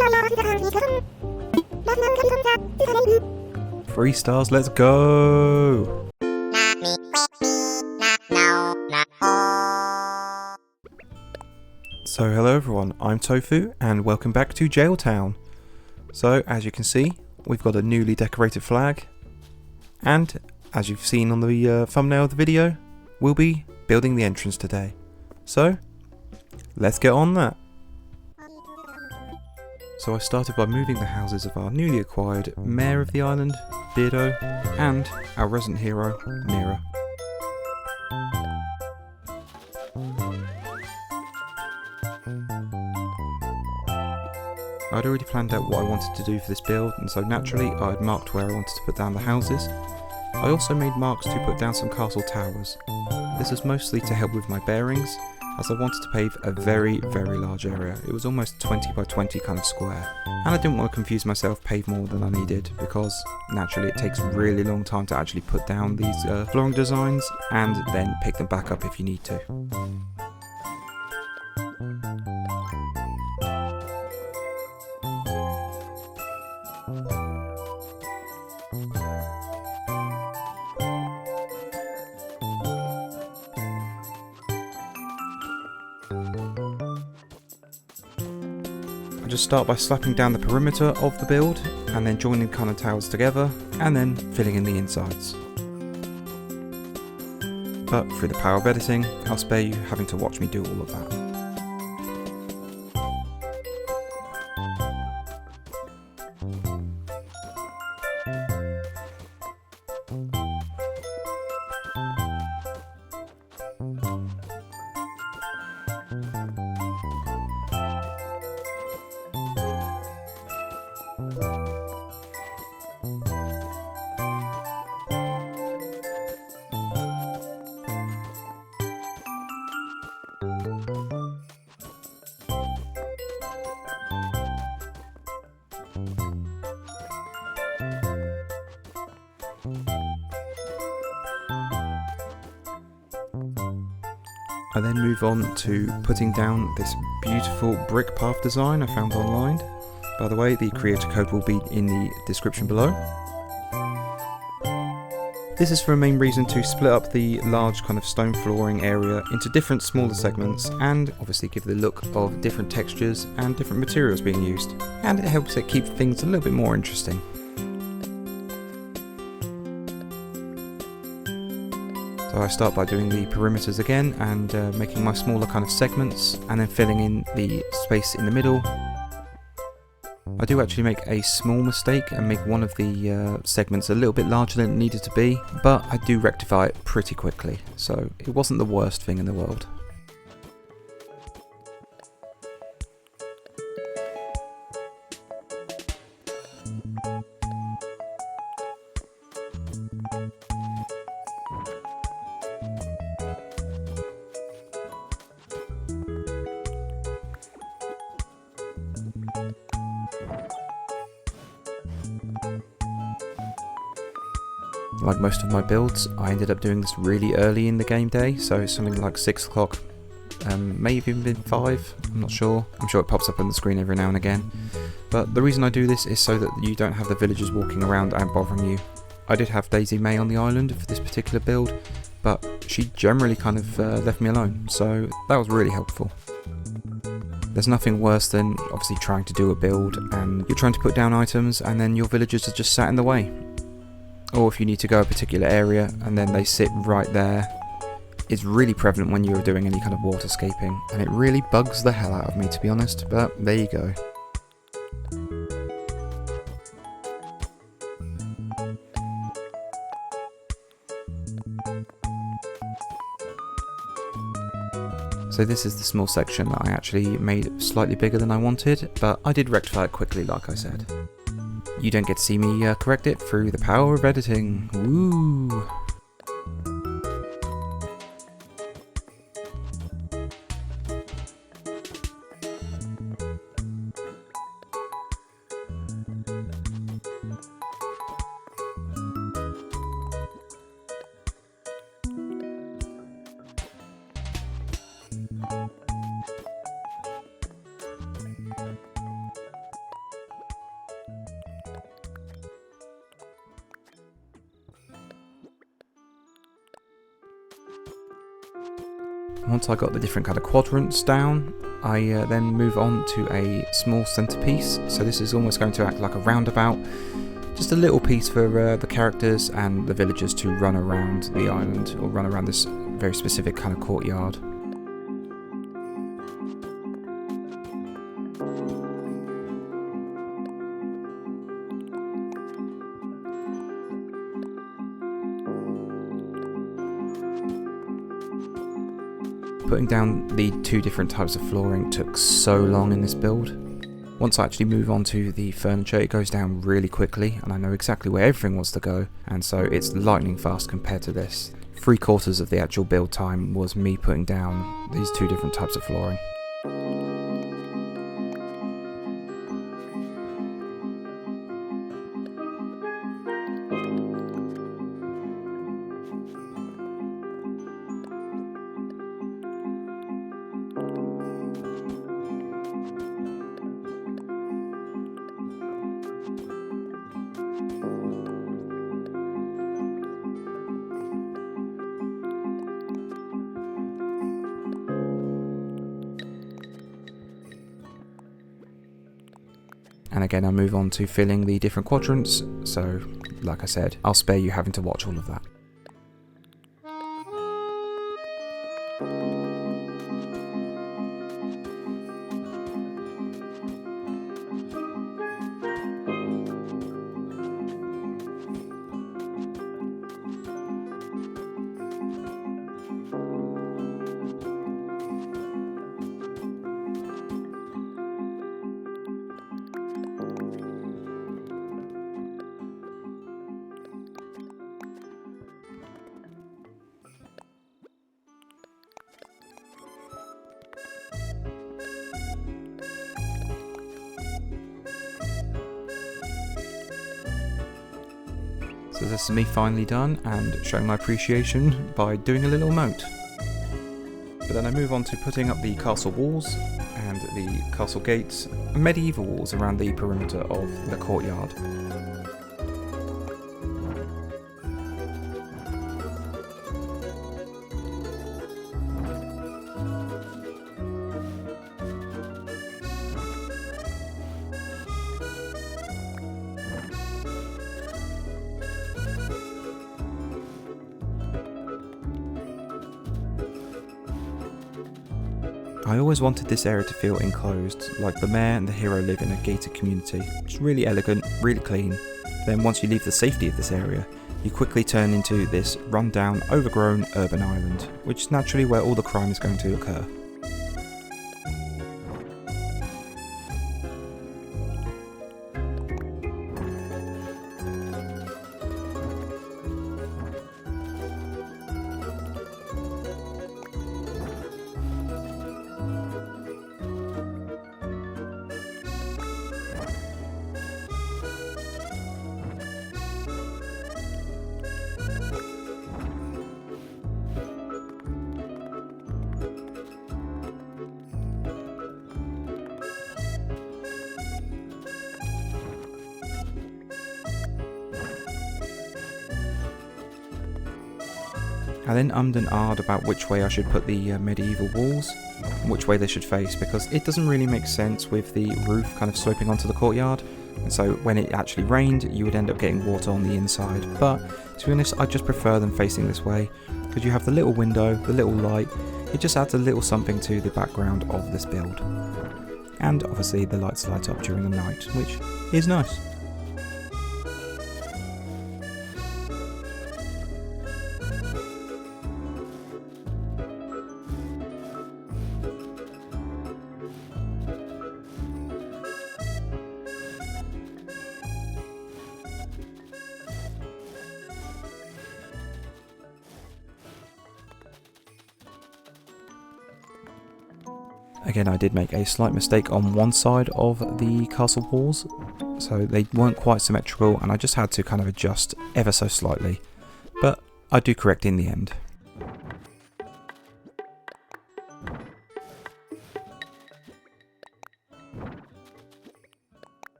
3 stars, let's go! So hello everyone, I'm Tofu and welcome back to Gaol-Town. So as you can see, we've got a newly decorated flag, and as you've seen on the thumbnail of the video, we'll be building the entrance today. So let's get on that. So I started by moving the houses of our newly acquired Mayor of the Island, Beardo, and our resident hero, Mira. I'd already planned out what I wanted to do for this build, and so naturally I had marked where I wanted to put down the houses. I also made marks to put down some castle towers. This was mostly to help with my bearings, as I wanted to pave a very large area. It was almost 20 by 20 kind of square, and I didn't want to confuse myself, pave more than I needed, because naturally it takes a really long time to actually put down these flooring designs and then pick them back up if you need to. I just start by slapping down the perimeter of the build and then joining kind of towers together and then filling in the insides. But through the power of editing, I'll spare you having to watch me do all of that. I then move on to putting down this beautiful brick path design I found online. By the way, the creator code will be in the description below. This is for a main reason to split up the large kind of stone flooring area into different smaller segments and obviously give the look of different textures and different materials being used. And it helps it keep things a little bit more interesting. So I start by doing the perimeters again and making my smaller kind of segments and then filling in the space in the middle. I do actually make a small mistake and make one of the segments a little bit larger than it needed to be, but I do rectify it pretty quickly, so it wasn't the worst thing in the world. Like most of my builds, I ended up doing this really early in the game day, so something like 6 o'clock, may have even been 5, I'm not sure. I'm sure it pops up on the screen every now and again. But the reason I do this is so that you don't have the villagers walking around and bothering you. I did have Daisy May on the island for this particular build, but she generally kind of left me alone, so that was really helpful. There's nothing worse than obviously trying to do a build and you're trying to put down items and then your villagers are just sat in the way. Or if you need to go a particular area and then they sit right there. It's really prevalent when you're doing any kind of waterscaping, and it really bugs the hell out of me, to be honest, but there you go. So this is the small section that I actually made slightly bigger than I wanted, but I did rectify it quickly like I said. You don't get to see me correct it through the power of editing. Woo! Once I got the different kind of quadrants down, I then move on to a small centerpiece. So this is almost going to act like a roundabout, just a little piece for the characters and the villagers to run around the island, or run around this very specific kind of courtyard. Putting down the two different types of flooring took so long in this build. Once I actually move on to the furniture, it goes down really quickly, and I know exactly where everything wants to go, and so it's lightning fast compared to this. 3/4 of the actual build time was me putting down these two different types of flooring. And again, I move on to filling the different quadrants, so like I said, I'll spare you having to watch all of that. So this is me finally done and showing my appreciation by doing a little moat. But then I move on to putting up the castle walls and the castle gates, and medieval walls around the perimeter of the courtyard. I always wanted this area to feel enclosed, like the mayor and the hero live in a gated community. It's really elegant, really clean. Then once you leave the safety of this area, you quickly turn into this run-down, overgrown urban island, which is naturally where all the crime is going to occur. I then ummed and ahed about which way I should put the medieval walls, and which way they should face, because it doesn't really make sense with the roof kind of sloping onto the courtyard, and so when it actually rained you would end up getting water on the inside. But to be honest, I just prefer them facing this way, because you have the little window, the little light, it just adds a little something to the background of this build. And obviously the lights light up during the night, which is nice. Again, I did make a slight mistake on one side of the castle walls, so they weren't quite symmetrical and I just had to kind of adjust ever so slightly, but I do correct in the end.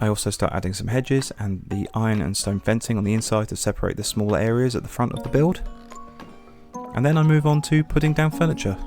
I also start adding some hedges and the iron and stone fencing on the inside to separate the smaller areas at the front of the build. And then I move on to putting down furniture.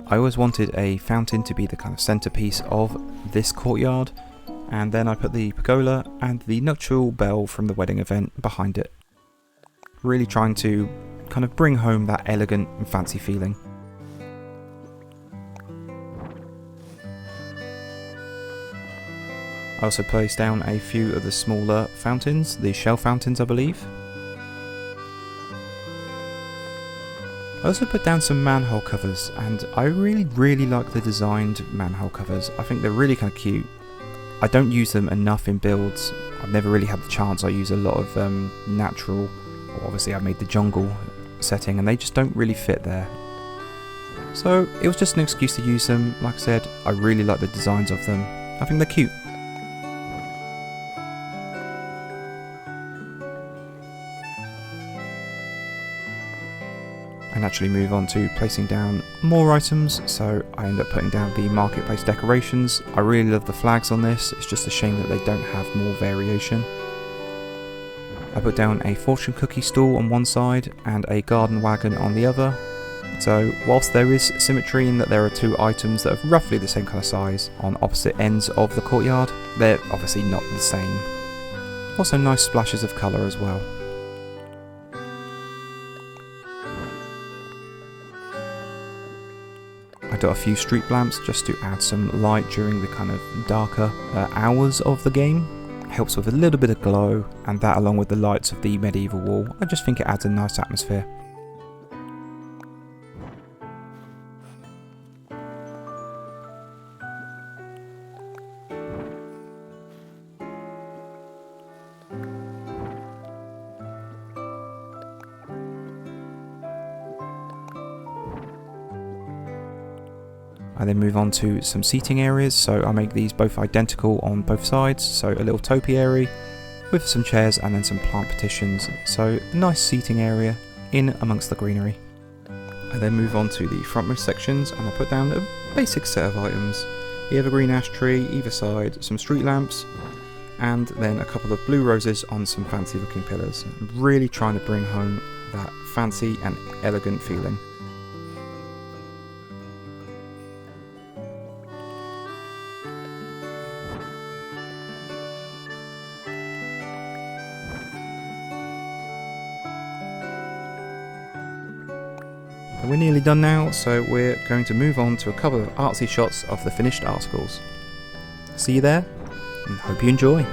I always wanted a fountain to be the kind of centerpiece of this courtyard, and then I put the pergola and the nuptial bell from the wedding event behind it. Really trying to kind of bring home that elegant and fancy feeling. I also placed down a few of the smaller fountains, the shell fountains I believe. I also put down some manhole covers, and I really like the designed manhole covers. I think they're really kind of cute. I don't use them enough in builds. I've never really had the chance. I use a lot of natural, well, obviously I made the jungle setting and they just don't really fit there. So it was just an excuse to use them. Like I said, I really like the designs of them. I think they're cute. I naturally move on to placing down more items, so I end up putting down the marketplace decorations. I really love the flags on this, it's just a shame that they don't have more variation. I put down a fortune cookie stall on one side and a garden wagon on the other. So whilst there is symmetry in that there are two items that are roughly the same kind of size on opposite ends of the courtyard, they're obviously not the same. Also nice splashes of colour as well. I got a few street lamps just to add some light during the kind of darker hours of the game. Helps with a little bit of glow, and that along with the lights of the medieval wall, I just think it adds a nice atmosphere. I then move on to some seating areas, so I make these both identical on both sides, so a little topiary with some chairs and then some plant petitions, so a nice seating area in amongst the greenery. I then move on to the frontmost sections and I put down a basic set of items. The evergreen ash tree either side, some street lamps, and then a couple of blue roses on some fancy looking pillars. I'm really trying to bring home that fancy and elegant feeling. We're nearly done now, so we're going to move on to a couple of artsy shots of the finished articles. See you there, and hope you enjoy.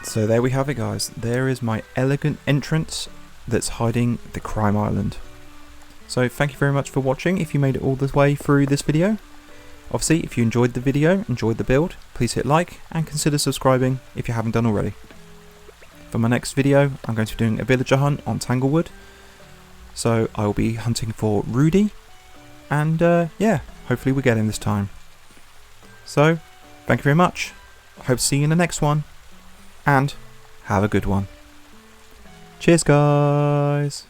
So there we have it guys, there is my elegant entrance that's hiding the crime island. So thank you very much for watching if you made it all the way through this video. Obviously if you enjoyed the video, enjoyed the build, please hit like and consider subscribing if you haven't done already. For my next video I'm going to be doing a villager hunt on Tanglewood. So I will be hunting for Rudy and yeah, hopefully we get him this time. So thank you very much, I hope to see you in the next one. And have a good one. Cheers guys!